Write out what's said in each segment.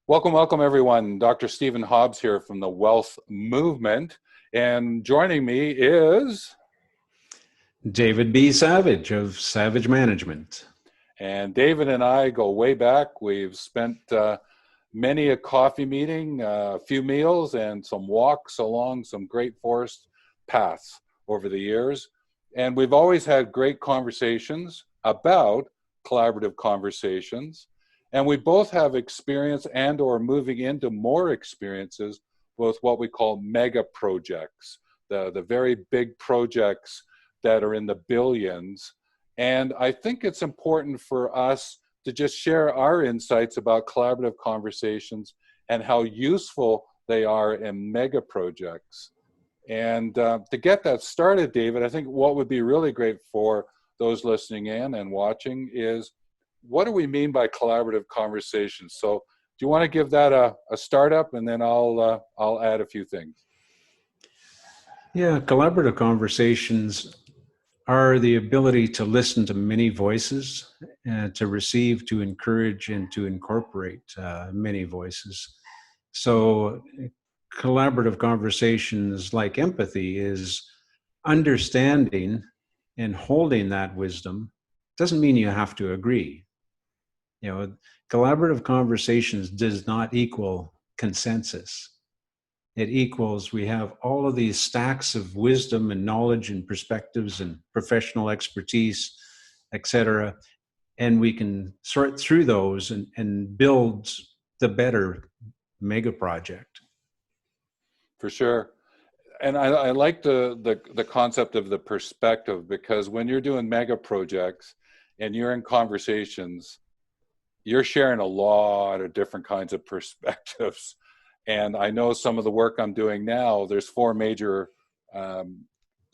Welcome, welcome everyone. Dr. Stephen Hobbs here from the Wealth Movement. And joining me is... David B. Savage of Savage Management. And David and I go way back. We've spent many a coffee meeting, a few meals, and some walks along some great forest paths over the years. And we've always had great conversations about collaborative conversations. And we both have experience and or moving into more experiences with what we call mega projects, the very big projects that are in the billions. And I think it's important for us to just share our insights about collaborative conversations and how useful they are in mega projects. And to get that started, David, I think what would be really great for those listening in and watching is, what do we mean by collaborative conversations? So do you want to give that a startup, and then I'll add a few things? Yeah, collaborative conversations are the ability to listen to many voices, to receive, to encourage, and to incorporate many voices. So collaborative conversations, like empathy, is understanding and holding that wisdom. Doesn't mean you have to agree. You know, collaborative conversations does not equal consensus. It equals, we have all of these stacks of wisdom and knowledge and perspectives and professional expertise, et cetera, and we can sort through those and build the better mega project. For sure. And I like the concept of the perspective, because when you're doing mega projects and you're in conversations, you're sharing a lot of different kinds of perspectives. And I know some of the work I'm doing now, there's four major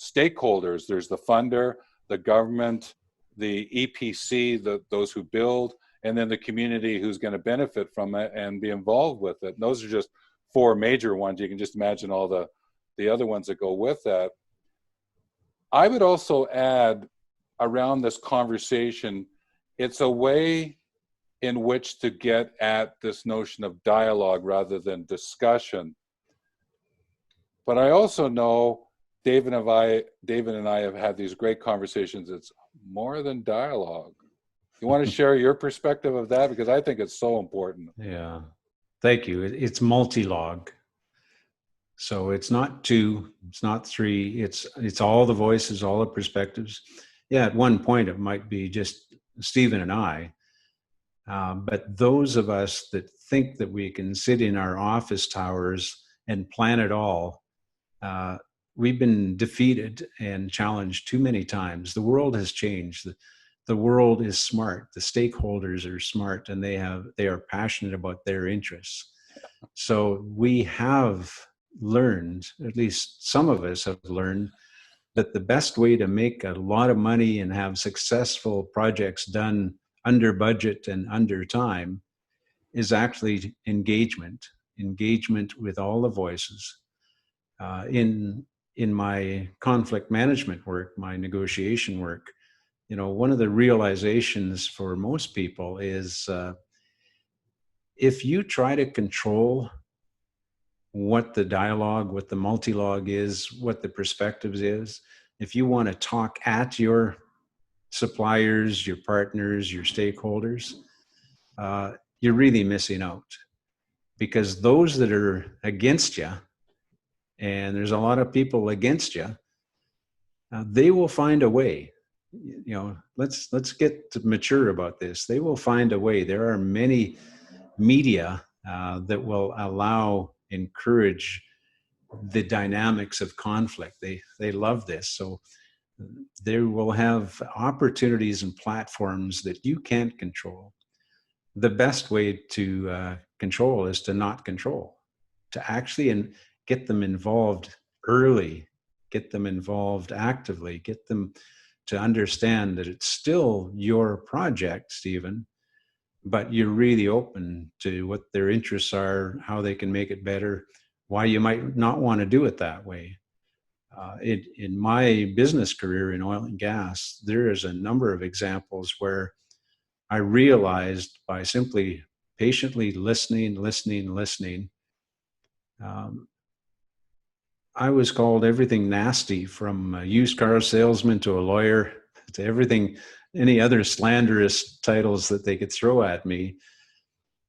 stakeholders. There's the funder, the government, the EPC, those who build, and then the community who's going to benefit from it and be involved with it. And those are just four major ones. You can just imagine all the other ones that go with that. I would also add, around this conversation, it's a way in which to get at this notion of dialogue rather than discussion. But I also know David and I have had these great conversations. It's more than dialogue. You want to share your perspective of that? Because I think it's so important. Yeah, thank you. It's multilog. So it's not two, it's not three, it's all the voices, all the perspectives. Yeah, at one point it might be just Stephen and I, but those of us that think that we can sit in our office towers and plan it all, we've been defeated and challenged too many times. The world has changed. The world is smart. The stakeholders are smart, and they are passionate about their interests. So we have learned, at least some of us have learned, that the best way to make a lot of money and have successful projects done under budget and under time is actually engagement with all the voices. In my conflict management work, my negotiation work, you know, one of the realizations for most people is if you try to control what the dialogue, what the multilog is, what the perspectives is, if you want to talk at your suppliers, your partners, your stakeholders, you're really missing out. Because those that are against you, and there's a lot of people against you, they will find a way. You know, let's get mature about this. They will find a way. There are many media that will encourage the dynamics of conflict. They love this. So they will have opportunities and platforms that you can't control. The best way to control is to not control, to actually get them involved early, get them involved actively, get them to understand that it's still your project, Stephen, but you're really open to what their interests are, how they can make it better, why you might not want to do it that way. In my business career in oil and gas, there is a number of examples where I realized by simply patiently listening. I was called everything nasty, from a used car salesman to a lawyer to everything, any other slanderous titles that they could throw at me.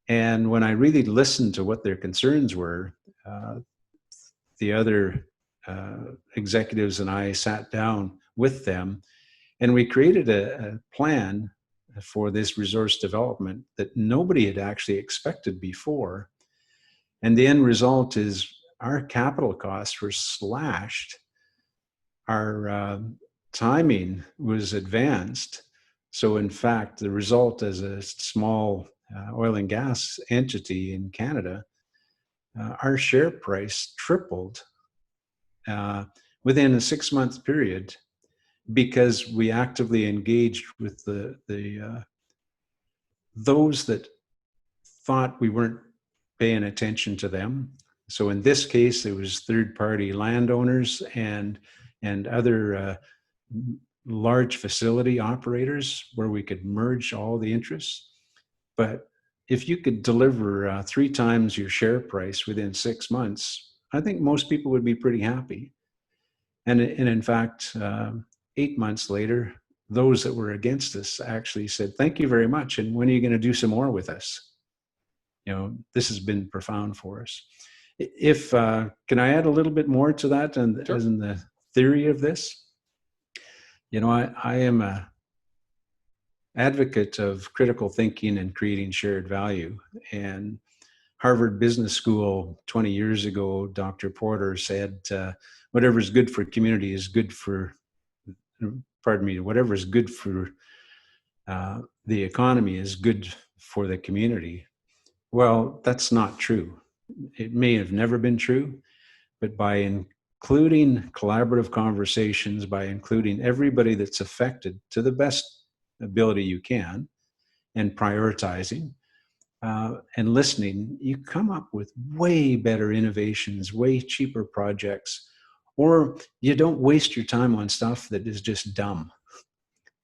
And when I really listened to what their concerns were, the other executives and I sat down with them, and we created a plan for this resource development that nobody had actually expected before. And the end result is our capital costs were slashed. Our timing was advanced. So in fact, the result, as a small oil and gas entity in Canada, our share price tripled within a 6-month period, because we actively engaged with those that thought we weren't paying attention to them. So in this case, it was third-party landowners and other large facility operators, where we could merge all the interests. But if you could deliver 3 times your share price within 6 months, I think most people would be pretty happy. And in fact, 8 months later, those that were against us actually said, "Thank you very much. And when are you going to do some more with us?" This has been profound for us. If can I add a little bit more to that, and Sure. as in the theory of this? I am a advocate of critical thinking and creating shared value. And Harvard Business School 20 years ago, Dr. Porter said, whatever is good for community is good for, whatever is good for the economy is good for the community. Well, that's not true. It may have never been true, but by including collaborative conversations, by including everybody that's affected to the best ability you can, and prioritizing and listening, you come up with way better innovations, way cheaper projects, or you don't waste your time on stuff that is just dumb.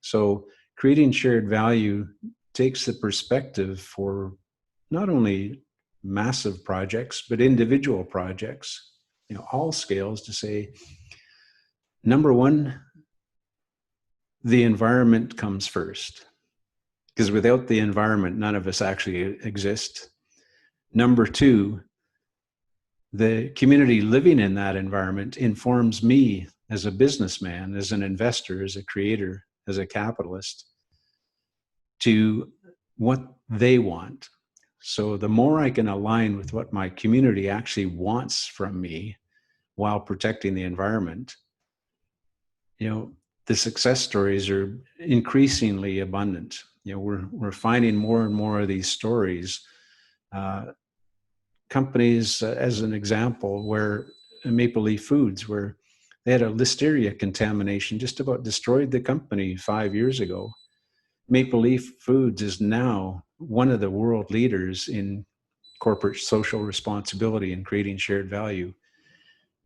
So creating shared value takes the perspective for not only massive projects, but individual projects, all scales, to say, number one, the environment comes first, because without the environment, none of us actually exist. Number two, the community living in that environment informs me as a businessman, as an investor, as a creator, as a capitalist, to what they want. So the more I can align with what my community actually wants from me while protecting the environment, the success stories are increasingly abundant. We're finding more and more of these stories. Companies, as an example, where Maple Leaf Foods, where they had a listeria contamination, just about destroyed the company 5 years ago. Maple Leaf Foods is now one of the world leaders in corporate social responsibility and creating shared value.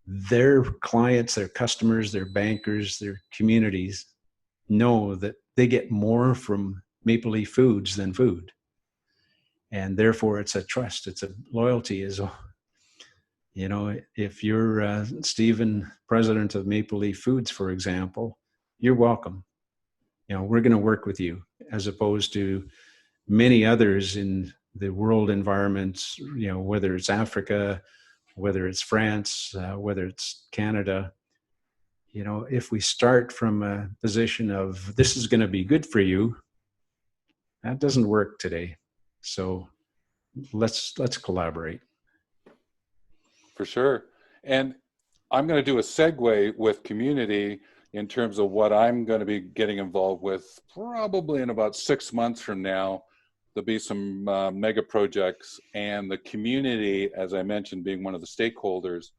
Their clients, their customers, their bankers, their communities know that they get more from Maple Leaf Foods than food. And therefore it's a trust, it's a loyalty. If you're Stephen, president of Maple Leaf Foods, for example, you're welcome. We're going to work with you, as opposed to many others in the world environments, whether it's Africa, whether it's France, whether it's Canada. If we start from a position of this is going to be good for you, that doesn't work today. So let's collaborate. For sure. And I'm going to do a segue with community in terms of what I'm going to be getting involved with probably in about 6 months from now. There'll be some mega projects, and the community, as I mentioned, being one of the stakeholders,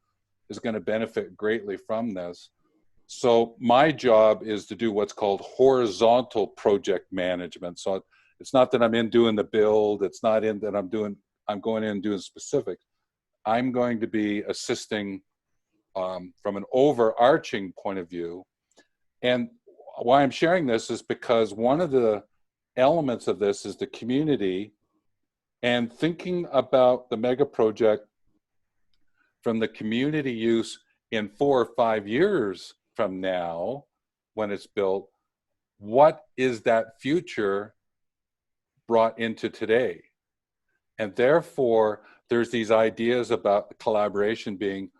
is going to benefit greatly from this. So my job is to do what's called horizontal project management. So it's not that I'm in doing the build. It's not in that I'm going in and doing specific. I'm going to be assisting from an overarching point of view. And why I'm sharing this is because one of the elements of this is the community and thinking about the mega project from the community use in 4 or 5 years from now, when it's built, what is that future brought into today? And therefore, there's these ideas about collaboration being,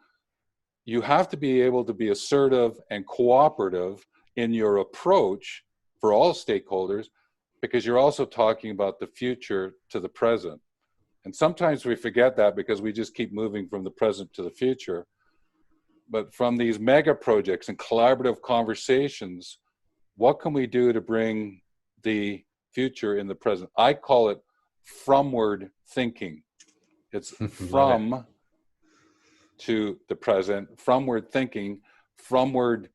you have to be able to be assertive and cooperative in your approach for all stakeholders, because you're also talking about the future to the present. And sometimes we forget that because we just keep moving from the present to the future. But from these mega projects and collaborative conversations, what can we do to bring the future in the present? I call it fromward thinking. It's from to the present, fromward thinking, fromward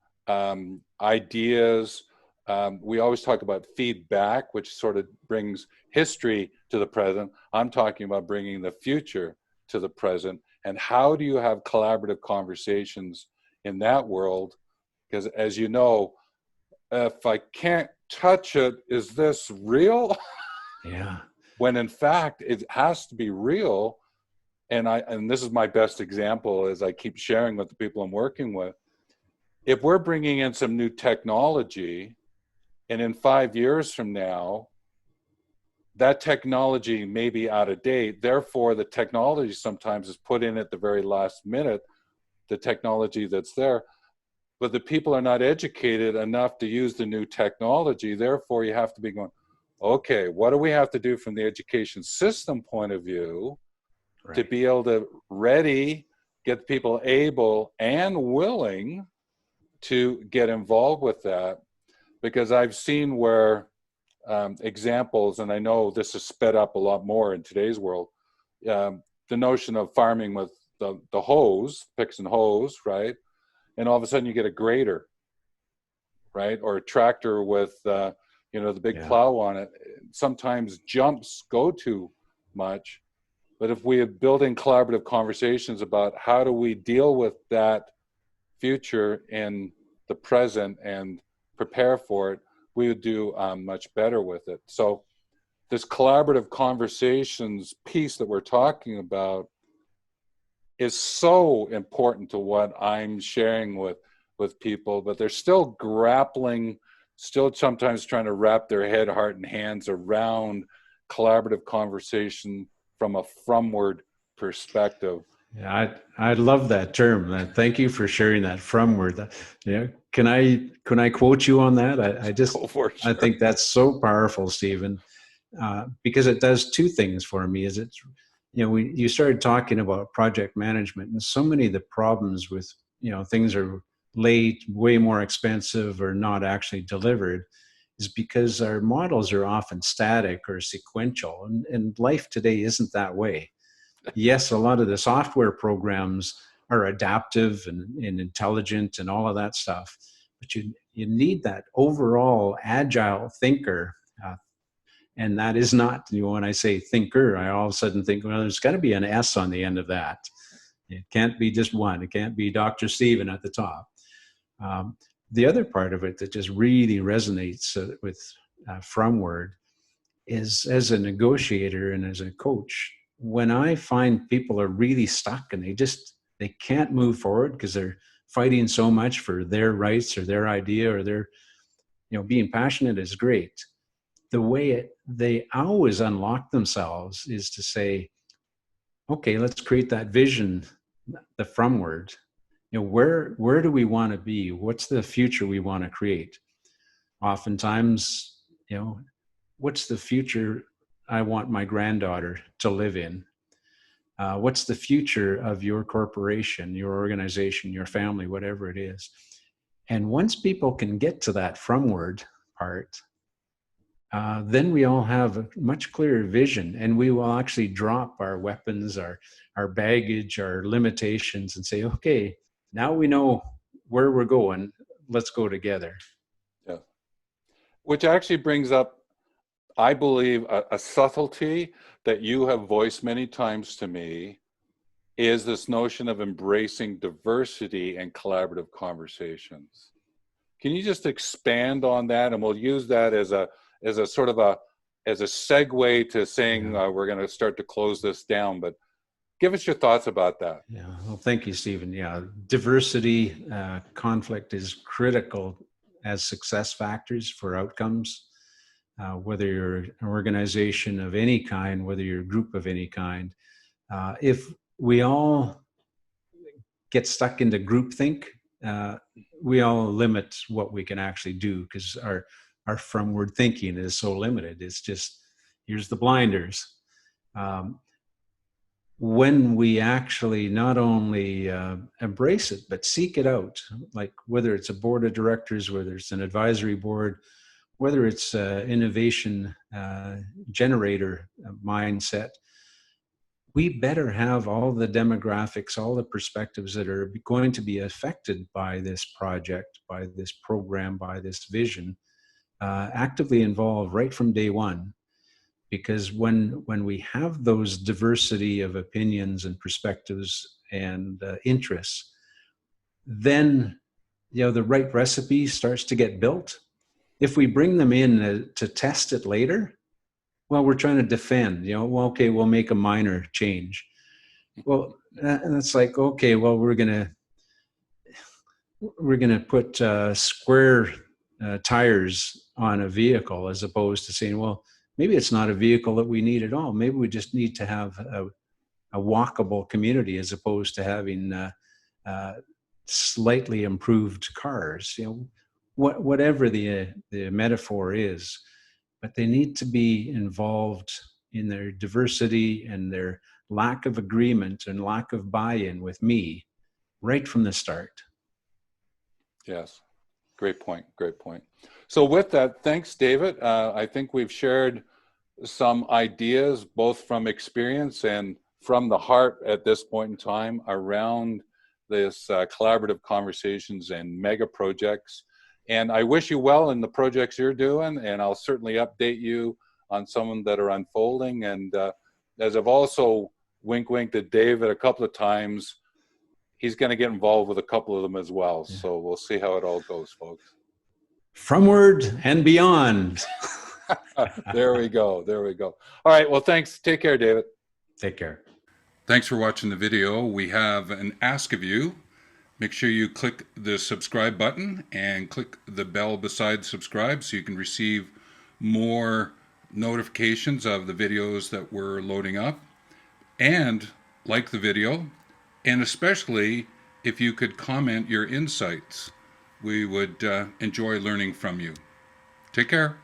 ideas. We always talk about feedback, which sort of brings history to the present. I'm talking about bringing the future to the present. And how do you have collaborative conversations in that world? Because as you know, if I can't touch it, is this real? Yeah. When in fact, it has to be real. And this is my best example as I keep sharing with the people I'm working with. If we're bringing in some new technology, and in 5 years from now, that technology may be out of date. Therefore, the technology sometimes is put in at the very last minute, the technology that's there. But the people are not educated enough to use the new technology. Therefore, you have to be going, okay, what do we have to do from the education system point of view to be able to get people able and willing to get involved with that? Because I've seen where examples, and I know this is sped up a lot more in today's world, the notion of farming with the hose, picks and hose, right? And all of a sudden you get a grader, right? Or a tractor with, the big plow on it. Sometimes jumps go too much. But if we are building collaborative conversations about how do we deal with that future in the present and prepare for it, we would do much better with it. So this collaborative conversations piece that we're talking about is so important to what I'm sharing with people, but they're still grappling, still sometimes trying to wrap their head, heart, and hands around collaborative conversation from a fromward perspective. Yeah, I love that term. Thank you for sharing that fromward. Can I quote you on that? I think that's so powerful, Stephen, because it does two things for me. You started talking about project management, and so many of the problems with things are late, way more expensive, or not actually delivered, is because our models are often static or sequential, and life today isn't that way. Yes, a lot of the software programs are adaptive and intelligent and all of that stuff, but you need that overall agile thinker. And that is not, when I say thinker, I all of a sudden think, well, there's got to be an S on the end of that. It can't be just one. It can't be Dr. Stephen at the top. The other part of it that just really resonates with Fromward is, as a negotiator and as a coach, when I find people are really stuck and they can't move forward because they're fighting so much for their rights or their idea, or their, being passionate is great. The way they always unlock themselves is to say, okay, let's create that vision, the fromward. Where do we want to be? What's the future we want to create? Oftentimes, what's the future I want my granddaughter to live in? What's the future of your corporation, your organization, your family, whatever it is? And once people can get to that fromward part, then we all have a much clearer vision, and we will actually drop our weapons, our baggage, our limitations, and say, okay, now we know where we're going. Let's go together. Yeah. Which actually brings up, I believe, a subtlety that you have voiced many times to me, is this notion of embracing diversity and collaborative conversations. Can you just expand on that? And we'll use that as a sort of as a segue to saying we're going to start to close this down, but give us your thoughts about that. Yeah, well, thank you, Stephen. Yeah, diversity, conflict is critical as success factors for outcomes. Whether you're an organization of any kind, whether you're a group of any kind, if we all get stuck into groupthink, we all limit what we can actually do because our fromward thinking is so limited. It's just, here's the blinders. When we actually not only embrace it, but seek it out, like whether it's a board of directors, whether it's an advisory board, whether it's innovation generator mindset, we better have all the demographics, all the perspectives that are going to be affected by this project, by this program, by this vision, actively involved right from day one. Because when we have those diversity of opinions and perspectives and interests, then the right recipe starts to get built. If we bring them in to test it later, well, we're trying to defend. Well, okay, we'll make a minor change. Well, and it's like, okay, well, we're gonna put square tires on a vehicle, as opposed to saying, well, maybe it's not a vehicle that we need at all. Maybe we just need to have a walkable community, as opposed to having slightly improved cars. Whatever the metaphor is, but they need to be involved in their diversity and their lack of agreement and lack of buy-in with me right from the start. Yes, great point. Great point. So with that, thanks, David. I think we've shared some ideas, both from experience and from the heart at this point in time, around this collaborative conversations and mega projects. And I wish you well in the projects you're doing, and I'll certainly update you on some that are unfolding. And as I've also winked at David a couple of times, he's going to get involved with a couple of them as well. Yeah. So we'll see how it all goes, folks. Fromward and beyond. There we go. There we go. All right. Well, thanks. Take care, David. Take care. Thanks for watching the video. We have an ask of you. Make sure you click the subscribe button and click the bell beside subscribe so you can receive more notifications of the videos that we're loading up. And like the video, and especially if you could comment your insights. We would enjoy learning from you. Take care.